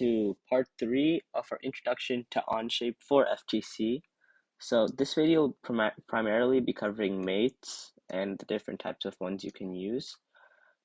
to part 3 of our introduction to Onshape for FTC. So this video will primarily be covering mates and the different types of ones you can use.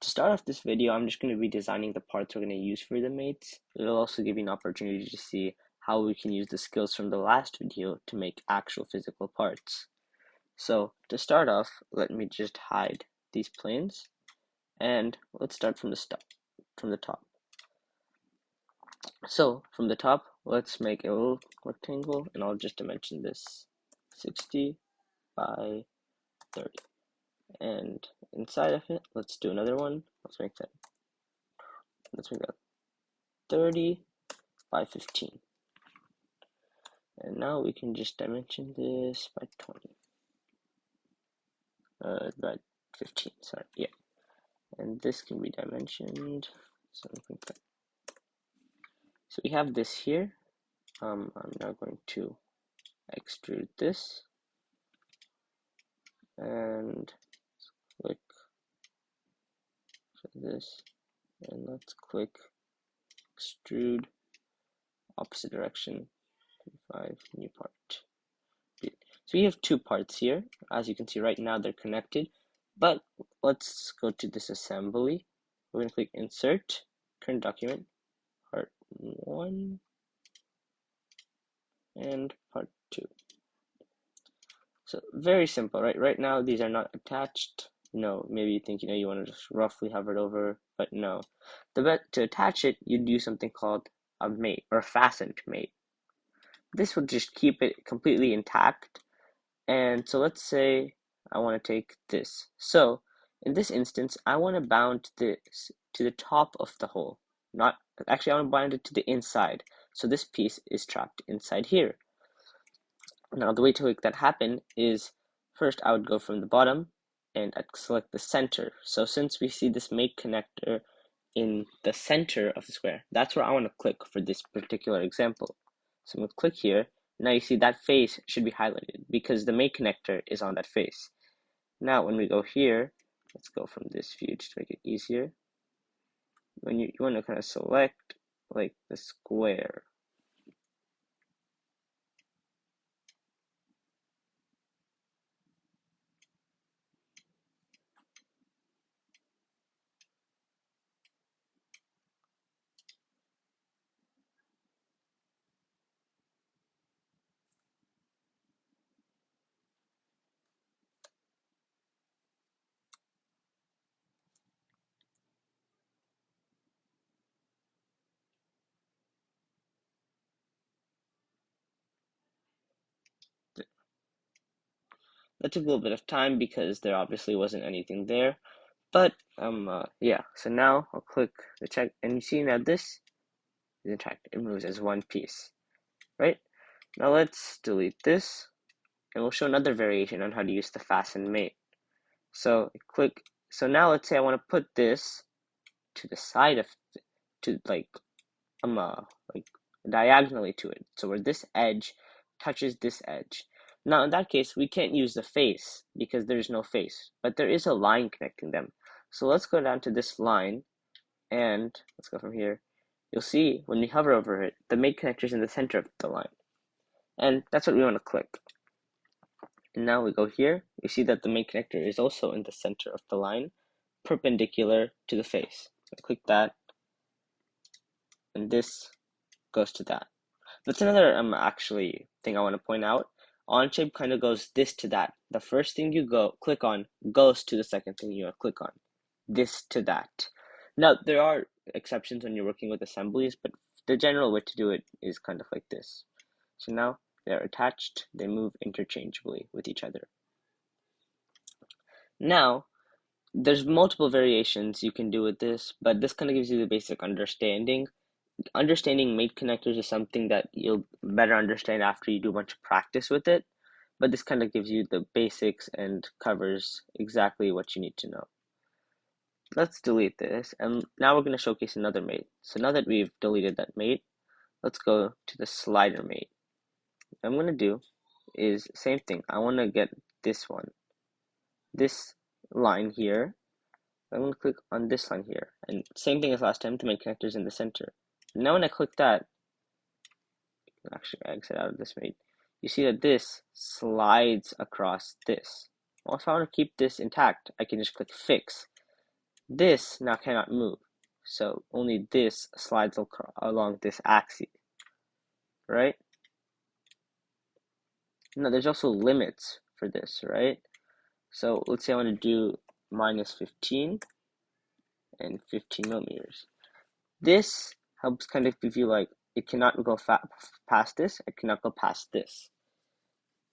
To start off this video, I'm just going to be designing the parts we're going to use for the mates. It'll also give you an opportunity to see how we can use the skills from the last video to make actual physical parts. So to start off, let me just hide these planes, and let's start from the top. So from the top, let's make a little rectangle, and I'll just dimension this 60 by 30. And inside of it, let's do another one. Let's make that 30 by 15. And now we can just dimension this by 20. By 15, sorry, yeah. And this can be dimensioned, something like that. So we have this here. I'm now going to extrude this and click for this, and let's click extrude opposite direction 5 new part. So we have two parts here. As you can see right now, they're connected, but let's go to this assembly. We're going to click insert, current document, part 1 and part 2. So very simple, right? Right now these are not attached. No, maybe you think you want to just roughly hover it over, but no. To attach it, you'd use something called a mate or a fastened mate. This will just keep it completely intact. And so let's say I want to take this. So in this instance, I want to bound this to the top of the hole. Not actually, I want to bind it to the inside. So this piece is trapped inside here. Now the way to make that happen is first I would go from the bottom and I'd select the center. So since we see this mate connector in the center of the square, that's where I want to click for this particular example. So I'm going to click here. Now you see that face should be highlighted because the mate connector is on that face. Now when we go here, let's go from this view to make it easier. When you want to kind of select like the square. That took a little bit of time because there obviously wasn't anything there. But yeah, so now I'll click the check, and you see now this is intact. It moves as one piece, right? Now let's delete this, and we'll show another variation on how to use the fasten mate. So click. So now let's say I want to put this to the side of, like diagonally to it. So where this edge touches this edge. Now in that case, we can't use the face because there's no face, but there is a line connecting them. So let's go down to this line, and let's go from here. You'll see when we hover over it, the mate connector is in the center of the line. And that's what we want to click. And now we go here, you see that the mate connector is also in the center of the line, perpendicular to the face. Let's click that, and this goes to that. That's another actually thing I want to point out. Onshape kind of goes this to that. The first thing you click on goes to the second thing you want to click on. This to that. Now there are exceptions when you're working with assemblies, but the general way to do it is kind of like this. So now they're attached, they move interchangeably with each other. Now there's multiple variations you can do with this, but this kind of gives you the basic understanding. Understanding mate connectors is something that you'll better understand after you do a bunch of practice with it, but this kind of gives you the basics and covers exactly what you need to know. Let's delete this, and now we're going to showcase another mate. So now that we've deleted that mate, let's go to the slider mate. What I'm going to do is same thing. I want to get this one, this line here. I'm going to click on this line here, and same thing as last time, the mate connectors in the center. Now when I click that, actually exit out of this mate, you see that this slides across this. Well, if I want to keep this intact, I can just click fix. This now cannot move, so only this slides along this axis, right? Now there's also limits for this, right? So let's say I want to do minus 15 and 15 millimeters. This helps kind of give you like, it cannot go past this, it cannot go past this.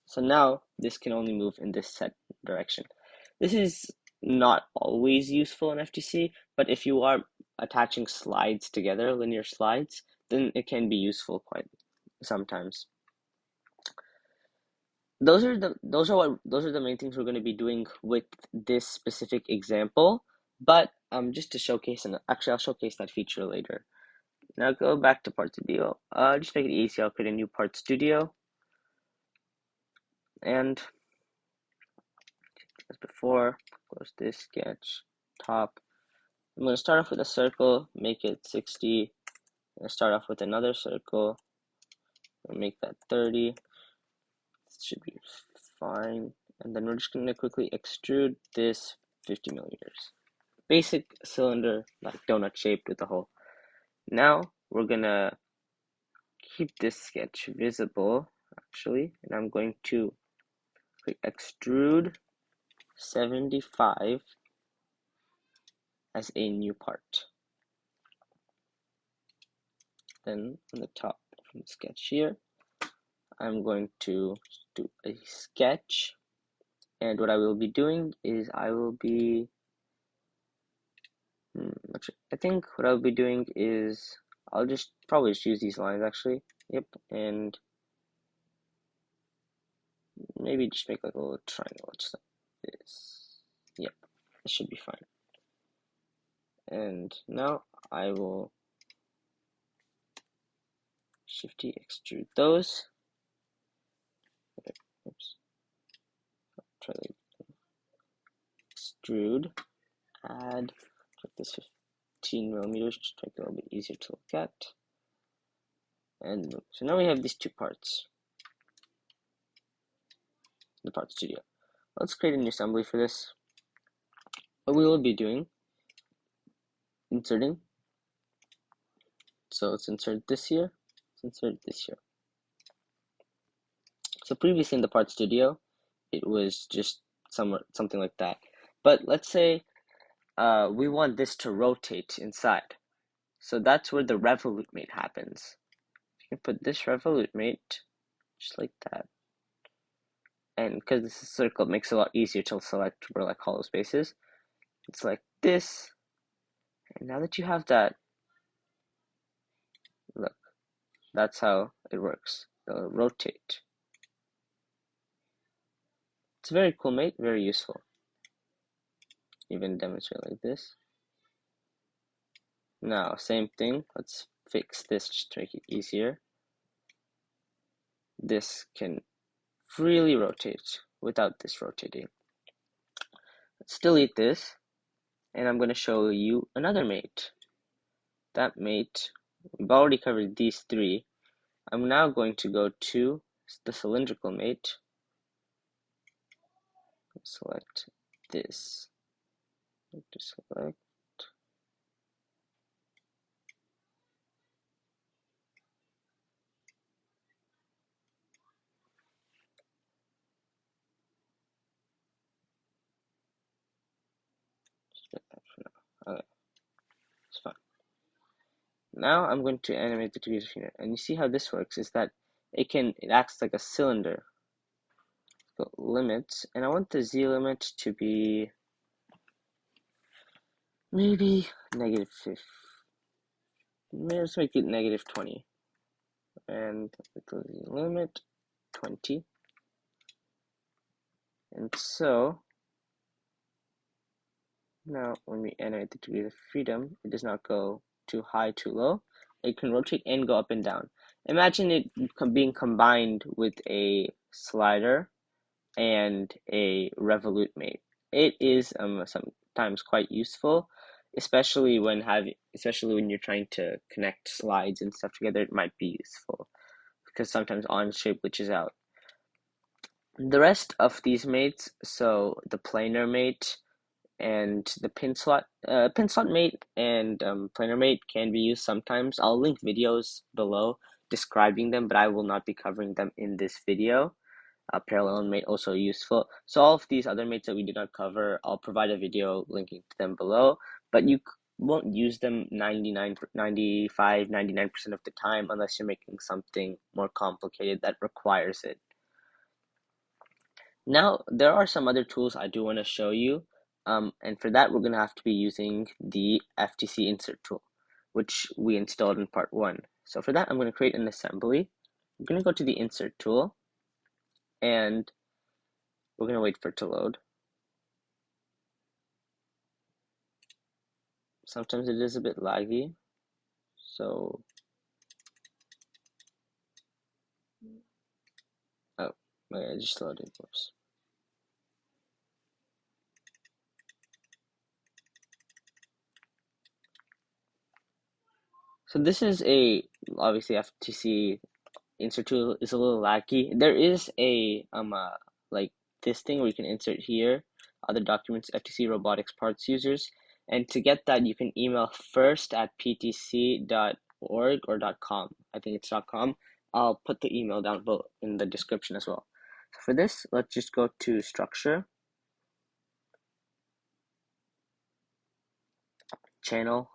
So now this can only move in this set direction. This is not always useful in FTC, but if you are attaching slides together, linear slides, then it can be useful quite sometimes. Those are the main things we're going to be doing with this specific example. But just to showcase, and actually I'll showcase that feature later. Now go back to Part Studio. Just make it easy. I'll create a new Part Studio, and as before, close this sketch, top. I'm going to start off with a circle, make it 60. I'm going to start off with another circle, and make that 30. This should be fine. And then we're just going to quickly extrude this 50 millimeters. Basic cylinder, like donut shaped with a hole. Now we're going to keep this sketch visible, actually, and I'm going to click extrude 75 as a new part. Then on the top from the sketch here, I'm going to do a sketch, and what I will be doing is I will be I think what I'll be doing is I'll just probably just use these lines actually. Yep, and maybe just make like a little triangle just like this. Yep, this should be fine. And now I will Shift T extrude those. Oops. Try to extrude, add, take this 15 millimeters, just make it a little bit easier to look at. And so now we have these two parts, the Part Studio. Let's create a new assembly for this. What we will be doing, inserting. So let's insert this here, let's insert this here. So previously in the Part Studio, it was just something like that. But let's say we want this to rotate inside. So that's where the revolute mate happens. You can put this revolute mate just like that. And because this is a circle, it makes it a lot easier to select where like hollow spaces. It's like this. And now that you have that, look, that's how it works. It'll rotate. It's a very cool mate, very useful. Even demonstrate like this. Now, same thing. Let's fix this just to make it easier. This can freely rotate without this rotating. Let's delete this, and I'm going to show you another mate. That mate, we've already covered these three. I'm now going to go to the cylindrical mate. Select this. Just select. Just get that for now. Okay, it's fine. Now I'm going to animate the degrees of freedom, and you see how this works is that it acts like a cylinder. Go limits, and I want the Z limit to be maybe -5. Let's make it -20, and the Z limit 20. And so now when we animate the degrees of freedom, it does not go too high, too low. It can rotate and go up and down. Imagine it being combined with a slider and a revolute mate. It is sometimes quite useful, especially when you're trying to connect slides and stuff together, it might be useful because sometimes Onshape glitches out. The rest of these mates, so the planar mate and the pin slot mate and planar mate can be used sometimes. I'll link videos below describing them, but I will not be covering them in this video. Parallel mate also useful. So all of these other mates that we did not cover, I'll provide a video linking to them below, but you won't use them 95, 99% of the time unless you're making something more complicated that requires it. Now, there are some other tools I do want to show you, and for that, we're going to have to be using the FTC insert tool, which we installed in part 1. So for that, I'm going to create an assembly. I'm going to go to the insert tool, and we're going to wait for it to load. Sometimes it is a bit laggy, so oh, I just loaded. Whoops. So this is obviously FTC insert tool is a little laggy. There is a like this thing where you can insert here other documents, FTC robotics parts users, and to get that you can email first@ptc.org or .com. I think it's .com. I'll put the email down below in the description as well. So for this, let's just go to structure, channel,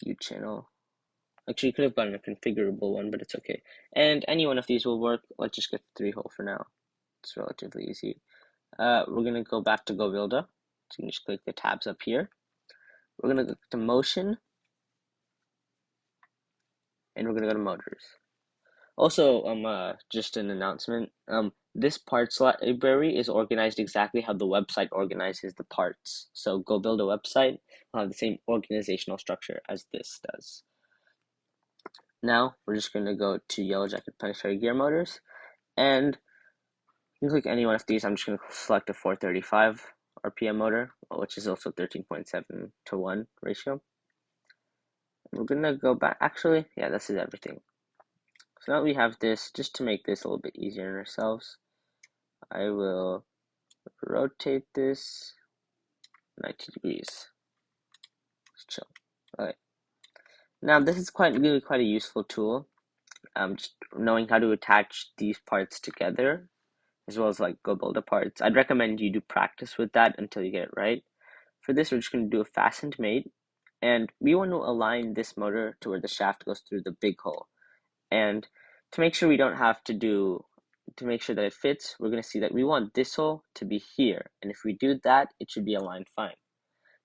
U channel. Actually, you could have gotten a configurable one, but it's okay. And any one of these will work. Let's just get the 3-hole for now. It's relatively easy. We're going to go back to GoBuilder. So you can just click the tabs up here. We're going to go to Motion, and we're going to go to Motors. Also, just an announcement. This parts library is organized exactly how the website organizes the parts. So go build a website, will have the same organizational structure as this does. Now, we're just going to go to Yellow Jacket Planetary Gear Motors, and you can click any one of these. I'm just going to select a 435 RPM motor, which is also 13.7 to 1 ratio. We're going to go back. Actually, yeah, this is everything. So now we have this. Just to make this a little bit easier on ourselves, I will rotate this 90 degrees. Let's chill. Alright. Now this is really quite a useful tool. Just knowing how to attach these parts together, as well as like go build the parts. I'd recommend you do practice with that until you get it right. For this, we're just going to do a fastened mate, and we want to align this motor to where the shaft goes through the big hole. And to make sure we don't have to make sure that it fits, we're going to see that we want this hole to be here. And if we do that, it should be aligned fine.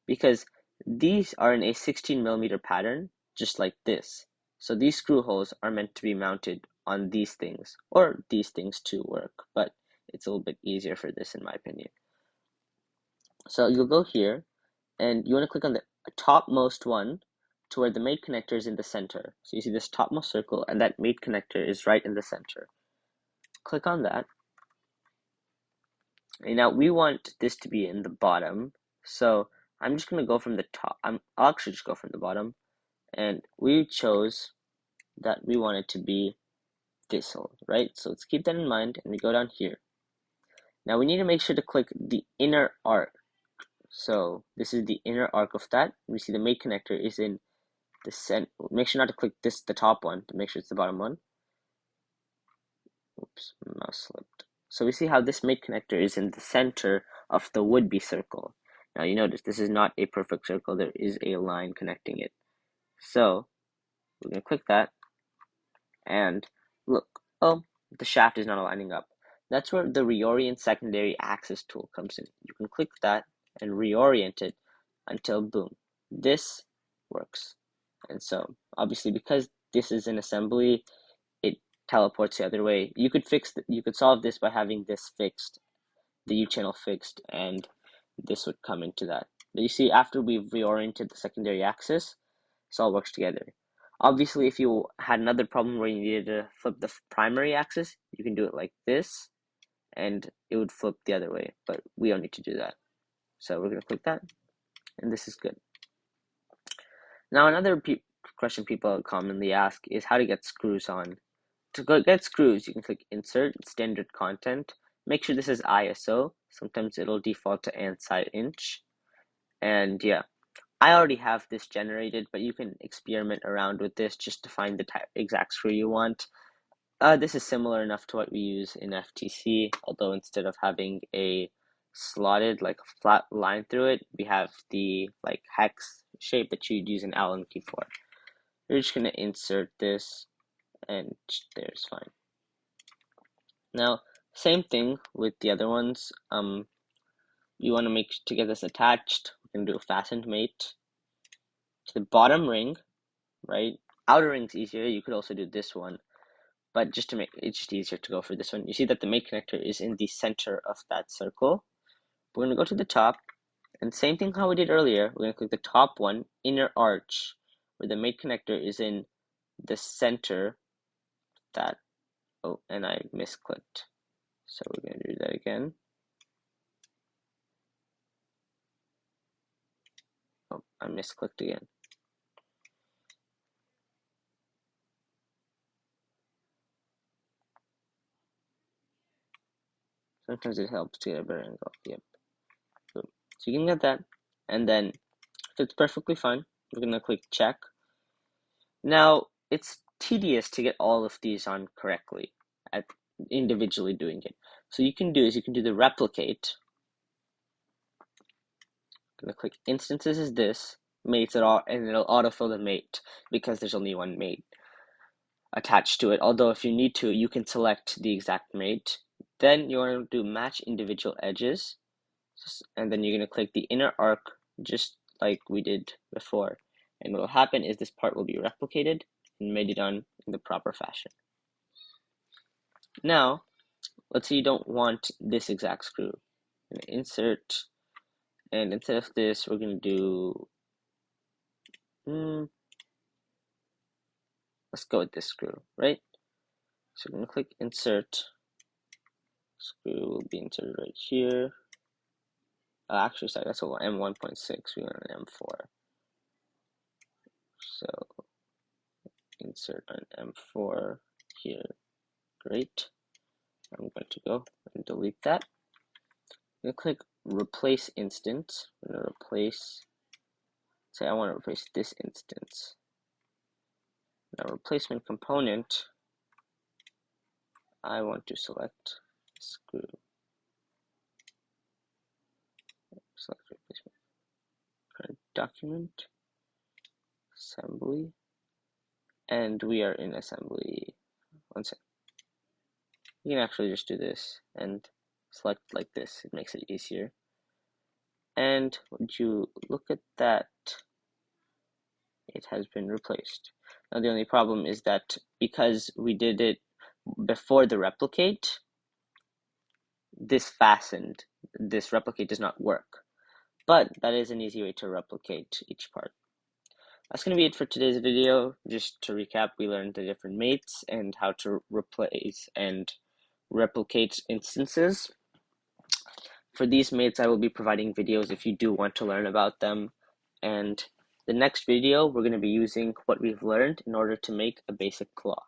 Because these are in a 16mm pattern, just like this. So these screw holes are meant to be mounted on these things, or these things too work, but it's a little bit easier for this in my opinion. So you'll go here, and you want to click on the topmost one to where the mate connector is in the center. So you see this topmost circle, and that mate connector is right in the center. Click on that. And now we want this to be in the bottom. So I'm just going to go from the top. I'll actually just go from the bottom. And we chose that we want it to be this hole, right? So let's keep that in mind, and we go down here. Now we need to make sure to click the inner arc. So this is the inner arc of that. We see the mate connector is in the center. Make sure not to click the top one, to make sure it's the bottom one. Oops, mouse slipped. So we see how this mate connector is in the center of the would-be circle. Now you notice this is not a perfect circle. There is a line connecting it. So we're going to click that, and look, oh, the shaft is not aligning up. That's where the reorient secondary axis tool comes in. You can click that and reorient it until boom, this works. And so obviously because this is an assembly, it teleports the other way. You could solve this by having this fixed, the U channel fixed, and this would come into that. But you see, after we've reoriented the secondary axis, this all works together. Obviously, if you had another problem where you needed to flip the primary axis, you can do it like this, and it would flip the other way, but we don't need to do that. So we're going to click that, and this is good. Now another question people commonly ask is how to get screws on. To get screws, you can click Insert, Standard Content. Make sure this is ISO. Sometimes it'll default to ANSI inch. And yeah, I already have this generated, but you can experiment around with this just to find the exact screw you want. This is similar enough to what we use in FTC, although instead of having a slotted, like flat line through it, we have the like hex shape that you'd use an Allen key for. We're just gonna insert this, and there's fine. Now, same thing with the other ones. You want to make to get this attached. We're gonna do a fastened mate to the bottom ring, right? Outer ring's easier. You could also do this one. But just to make it just easier to go for this one, you see that the mate connector is in the center of that circle. We're going to go to the top, and same thing how we did earlier. We're going to click the top one, inner arch, where the mate connector is in the center. That, oh, and I misclicked. So we're going to do that again. Oh, I misclicked again. Sometimes it helps to get a better angle. Yep. So you can get that, and then if it's perfectly fine, we're going to click check. Now, it's tedious to get all of these on correctly at individually doing it. So you can do the replicate. I'm going to click instances is this, mates it all, and it'll autofill the mate because there's only one mate attached to it. Although if you need to, you can select the exact mate. Then you want to do match individual edges, and then you're going to click the inner arc just like we did before. And what will happen is this part will be replicated and mated on in the proper fashion. Now, let's say you don't want this exact screw. I'm going to insert, and instead of this, we're going to do, let's go with this screw, right? So we're going to click insert, screw will be inserted right here. Actually, sorry, that's a M1.6, we want an M4. So, insert an M4 here, great. I'm going to go and delete that. I'm going to click replace instance. I'm going to replace, say I want to replace this instance. Now replacement component, I want to select screw. Select replacement. Current document, assembly, and we are in assembly. One second. You can actually just do this and select like this. It makes it easier. And would you look at that? It has been replaced. Now the only problem is that because we did it before the replicate, this replicate does not work. But that is an easy way to replicate each part. That's going to be it for today's video. Just to recap, we learned the different mates and how to replace and replicate instances. For these mates, I will be providing videos if you do want to learn about them. And the next video, we're going to be using what we've learned in order to make a basic claw.